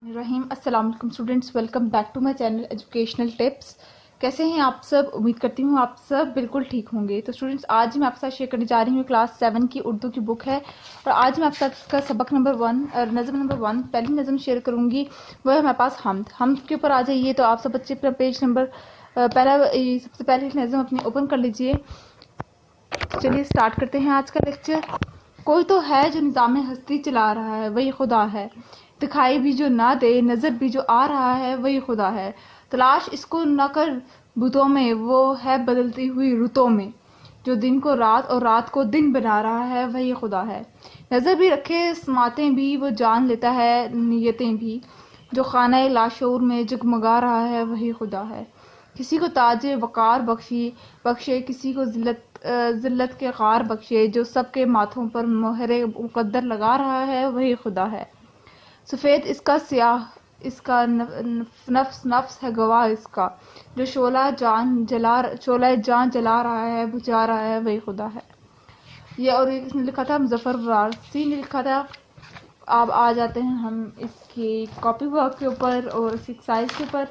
रहीम अस्सलाम वालेकुम students, welcome back to my channel educational tips. कैसे हैं आप सब? उम्मीद करती हूँ आप सब बिल्कुल ठीक होंगे। तो स्टूडेंट्स, आज मैं आपके साथ शेयर करने जा रही हूँ क्लास 7 की उर्दू की बुक है और आज मैं आपके साथ इसका सबक नंबर 1 और नज़म नंबर 1 पहली नज़म शेयर करूँगी। वो है हमारे पास हमद के ऊपर आ जाइए। तो आप सब बच्चे अपना पेज नंबर सबसे पहले नज़म अपनी ओपन कर लीजिए। चलिए स्टार्ट करते हैं आज का लेक्चर। कोई तो है जो निज़ाम हस्ती चला रहा है, वही खुदा है। दिखाई भी जो ना दे, नज़र भी जो आ रहा है, वही खुदा है। तलाश इसको न कर बुतों में, वो है बदलती हुई रुतों में। जो दिन को रात और रात को दिन बना रहा है, वही खुदा है। नज़र भी रखे, समातें भी वो जान लेता है, नियतें भी। जो खाना लाशूर में जगमगा रहा है, वही खुदा है। किसी को ताजे वकार बख्शे, किसी को जिल्लत के ग़ार बख्शे। जो सबके माथों पर मोहरे मुक़द्दर लगा रहा है, वही खुदा है। सफ़ेद इसका स्याह इसका नफ्स है गवाह इसका। जो शोला जान जला रहा है, बुझा रहा है, वही खुदा है। ये और इसने लिखा था मुज़फ़्फ़र वारसी ने लिखा था। अब आ जाते हैं हम इसकी कॉपी वर्क के ऊपर और इसकी एक्सरसाइज के ऊपर।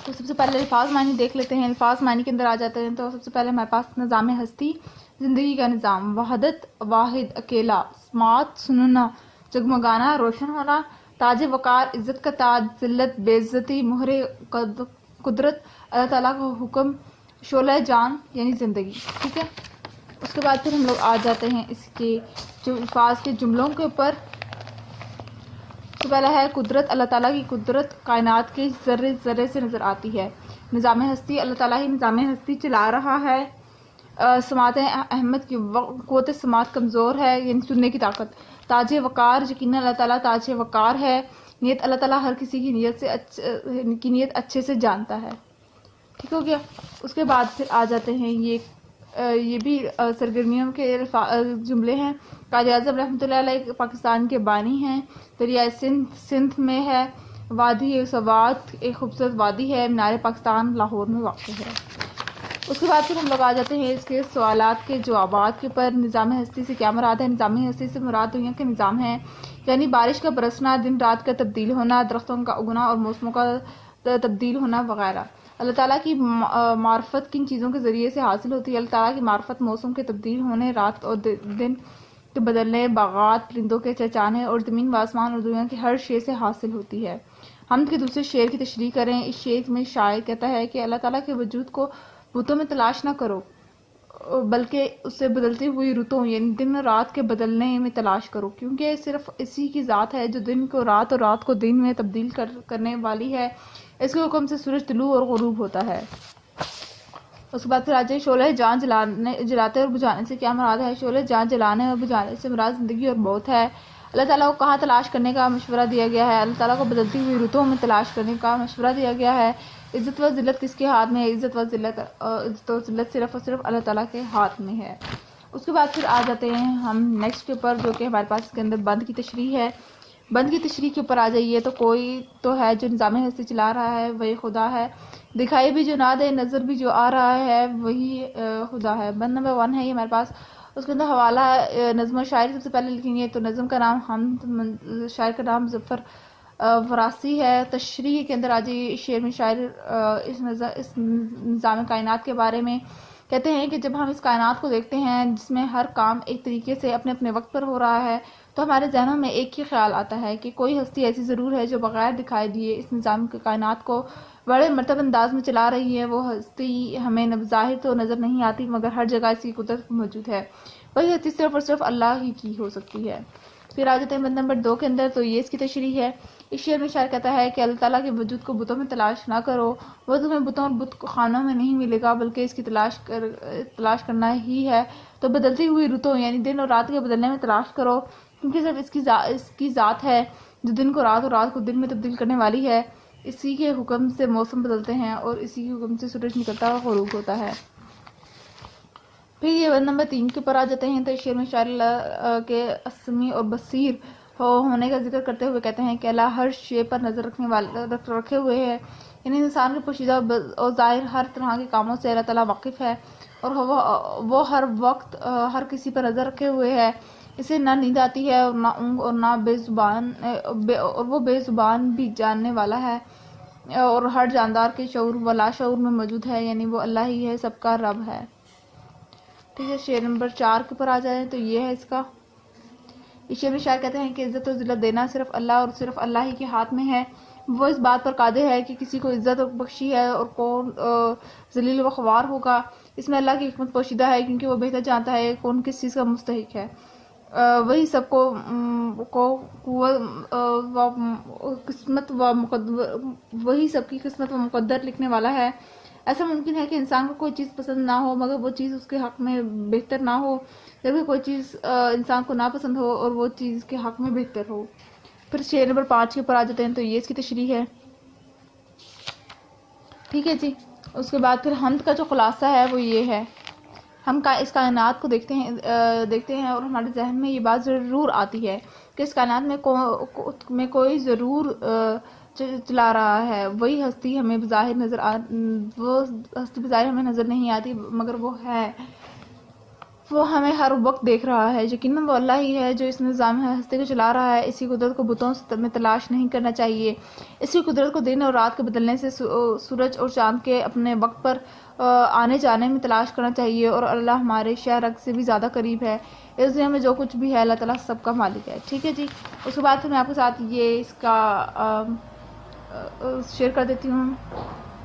तो सबसे पहले अल्फाज मानी देख लेते हैं। अल्फाज मानी के अंदर आ जाते हैं। तो सबसे पहले हमारे पास निज़ाम हस्ती, ज़िंदगी का निज़ाम। वहदत, वाहिद, अकेला। स्मात, सुनना, जगमगाना, रोशन होना। ताज वकार, इज़्ज़त का ताज। ज़िल्लत, बेइज्जती। मोहरे कुदरत, अल्लाह ताला का हुक्म। शोला जान यानी ज़िंदगी। ठीक है। उसके बाद फिर हम लोग आ जाते हैं इसके जो अल्फाज के जुमलों के ऊपर। तो पहला है कुदरत। अल्लाह ताला की कुदरत कायनात के ज़र्रे ज़र्रे से नज़र आती है। निज़ाम हस्ती, अल्लाह ताला ही निज़ाम हस्ती चला रहा है। समात अहमद की क़ुव्वत समात कमज़ोर है यानी सुनने की ताकत। ताज वकार, यकीनन अल्लाह ताला ताज वकार है। नियत, अल्लाह ताला हर किसी की नीयत अच्छे से जानता है। ठीक हो गया। उसके बाद फिर आ जाते हैं ये भी सरगर्मियों के जुमले हैं। कायद आज़म रहमतुल्लाह अलैह पाकिस्तान के बानी हैं। दरियाए सिंध में है। वादी सवात एक खूबसूरत वादी है। मीनार पाकिस्तान लाहौर में वाक़ है। उसके बाद फिर हम लोग आ जाते हैं इसके सवालात के जवाबात के ऊपर। निज़ाम हस्ती से क्या मुराद है? निज़ाम हस्ती से मुराद दुनिया के निज़ाम है, यानी बारिश का बरसना, दिन रात का तब्दील होना, दरख्तों का उगना और मौसमों का तब्दील होना वगैरह। अल्लाह ताला की मार्फत किन चीज़ों के ज़रिए से हासिल होती है? अल्लाह ताला की मार्फत मौसम के तब्दील होने, रात और दिन के बदलने, बागात, परिंदों के चहचहाने और ज़मीन व आसमान और दुनिया की हर शे से हासिल होती है। हम के दूसरे शेर की तशरीह करें। इस शेर में शायर कहता है कि अल्लाह ताला के वजूद को रुतों में तलाश ना करो, बल्कि उससे बदलती हुई रुतों यानी दिन और रात के बदलने में तलाश करो, क्योंकि सिर्फ इसी की ज़ात है जो दिन को रात और रात को दिन में तब्दील करने वाली है। इसके हुक्म से सूरज तुलू और गुरूब होता है। उसके बाद फिर आ जाए शोले जान जलाते और बुझाने से क्या मुराद है? शोले जान जलाने और बुझाने से मुराद ज़िंदगी और मौत है। अल्लाह ताला को कहाँ तलाश करने का मशवरा दिया गया है? अल्लाह ताला को बदलती हुई रुतों में तलाश करने का मशवरा दिया गया है। इज़्ज़त व ज़िल्लत किसके हाथ में है? इज़्ज़त व ज़िल्लत सिर्फ और सिर्फ अल्लाह ताला के हाथ में है। उसके बाद फिर आ जाते हैं हम नेक्स्ट के ऊपर, जो कि हमारे पास इसके अंदर बंद की तशरीह है। बंद की तशरीह के ऊपर आ जाइए। तो कोई तो है जो निज़ाम हस्ती चला रहा है, वही खुदा है। दिखाई भी जो ना दे, नज़र भी जो आ रहा है, वही खुदा है। बंद नंबर 1 है ये हमारे पास। उसके अंदर हवाला नज़्म और शायरी सबसे पहले लिखेंगे। तो नज़्म का नाम हमद, शायर का नाम मुज़फ़्फ़र वारसी है। तशरीह के अंदर आ जाइए। शेर में शायर इस निज़ाम कायनात के बारे में कहते हैं कि जब हम इस कायनात को देखते हैं जिसमें हर काम एक तरीके से अपने अपने वक्त पर हो रहा है, तो हमारे जहनों में एक ही ख्याल आता है कि कोई हस्ती ऐसी ज़रूर है जो बग़ैर दिखाई दिए इस निज़ाम के कायनात को बड़े मरतब अंदाज में चला रही है। वो हस्ती हमें ज़ाहिर तो नज़र नहीं आती, मगर हर जगह इसकी कुदरत मौजूद है। वही हस्ती सिर्फ और सिर्फ अल्लाह ही की हो सकती है। फिर आ जाते हैं बंद नंबर 2 के अंदर। तो ये इसकी तशरीह है। इस शेर में शायर कहता है कि अल्लाह ताला के वजूद को बुतों में तलाश ना करो, वो तुम्हें बुतों और बुत खानों में नहीं मिलेगा, बल्कि इसकी तलाश करना ही है। तो बदलती हुई रुतों यानी दिन और रात के बदलने में तलाश करो, क्योंकि सिर्फ इसकी ज़ात है जो दिन को रात और रात को दिन में तब्दील करने वाली है। इसी के हुक्म से मौसम बदलते हैं और इसी के हुक्म से सूरज निकलता और ग़ुरूब होता है। फिर ये बंद नंबर 3 के ऊपर आ जाते हैं। तो शेर में शायर के असमी और बसीर होने का जिक्र करते हुए कहते हैं कि अल्लाह हर शे पर नज़र रखे हुए है, यानी इंसान के पोशीदा और ज़ाहिर हर तरह के कामों से अल्लाह ताला वाकिफ़ है और वो हर वक्त हर किसी पर नज़र रखे हुए है। اسے نہ نیند آتی ہے اور نہ اونگ اور نہ اور وہ بے زبان بھی جاننے والا ہے اور ہر جاندار کے شعور و لاشعور میں موجود ہے، یعنی وہ اللہ ہی ہے، سب کا رب ہے۔ ٹھیک ہے، شعر نمبر 4 کے اوپر آ جائیں تو یہ ہے اس کا۔ اس شعر میں شاعر کہتے ہیں کہ عزت و ذلت دینا صرف اللہ اور صرف اللہ ہی کے ہاتھ میں ہے۔ وہ اس بات پر قادر ہے کہ کسی کو عزت بخشی ہے اور کون ذلیل و خوار ہوگا، اس میں اللہ کی حکمت پوشیدہ ہے، کیونکہ وہ بہتر جانتا ہے کون کس چیز کا مستحق ہے۔ وہی سب کو قسمت و مقدر، وہی سب کی قسمت و مقدر لکھنے والا ہے۔ ایسا ممکن ہے کہ انسان کو کوئی چیز پسند نہ ہو مگر وہ چیز اس کے حق میں بہتر نہ ہو، جبکہ کوئی چیز انسان کو ناپسند ہو اور وہ چیز کے حق میں بہتر ہو۔ پھر شعر نمبر 5 کے اوپر آ جاتے ہیں تو یہ اس کی تشریح ہے۔ ٹھیک ہے جی، اس کے بعد پھر حمد کا جو خلاصہ ہے وہ یہ ہے۔ ہم اس کائنات کو دیکھتے ہیں اور ہمارے ذہن میں یہ بات ضرور آتی ہے کہ اس کائنات میں کوئی ضرور چلا رہا ہے۔ وہی ہستی ہمیں بظاہر نظر نہیں آتی مگر وہ ہے، وہ ہمیں ہر وقت دیکھ رہا ہے۔ یقیناً وہ اللہ ہی ہے جو اس نظام ہستی کو چلا رہا ہے۔ اسی قدرت کو بتوں میں تلاش نہیں کرنا چاہیے۔ اسی قدرت کو دن اور رات کے بدلنے سے سورج اور چاند کے اپنے وقت پر آنے جانے میں تلاش کرنا چاہیے، اور اللہ ہمارے شہرک سے بھی زیادہ قریب ہے۔ اس دنیا میں جو کچھ بھی ہے اللہ تعالیٰ سب کا مالک ہے۔ ٹھیک ہے جی، اس کے بعد پھر میں آپ کے ساتھ یہ اس کا شیئر کر دیتی ہوں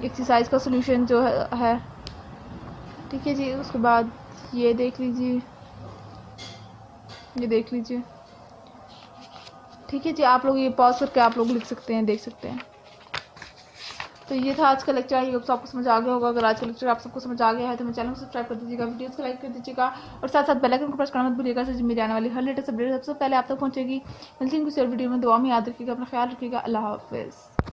ایکسرسائز کا سولوشن جو ہے۔ ٹھیک ہے جی، اس کے بعد یہ دیکھ لیجیے، یہ دیکھ لیجیے۔ ٹھیک ہے جی، آپ لوگ یہ پاز کر کے آپ لوگ لکھ سکتے ہیں، دیکھ سکتے ہیں۔ تو یہ تھا آج کا لیکچر، آئی ہوپ آپ کو سمجھ آ گیا ہوگا۔ اگر آج کا لیکچر آپ سب کو سمجھ آ گیا ہے تو میرے چینل کو سبسکرائب کر دیجیے گا، ویڈیوز کو لائک کر دیجیے گا اور ساتھ ساتھ بیل آئیکن کو پریس کرنا مت بھولیے گا، تاکہ میری آنے والی ہر لیٹسٹ اپڈیٹ سب سے پہلے آپ تک پہنچے گی۔ ملتی ہیں کسی اور ویڈیو میں، دعا میں یاد رکھیے گا، اپنا خیال رکھیے گا۔ اللہ حافظ۔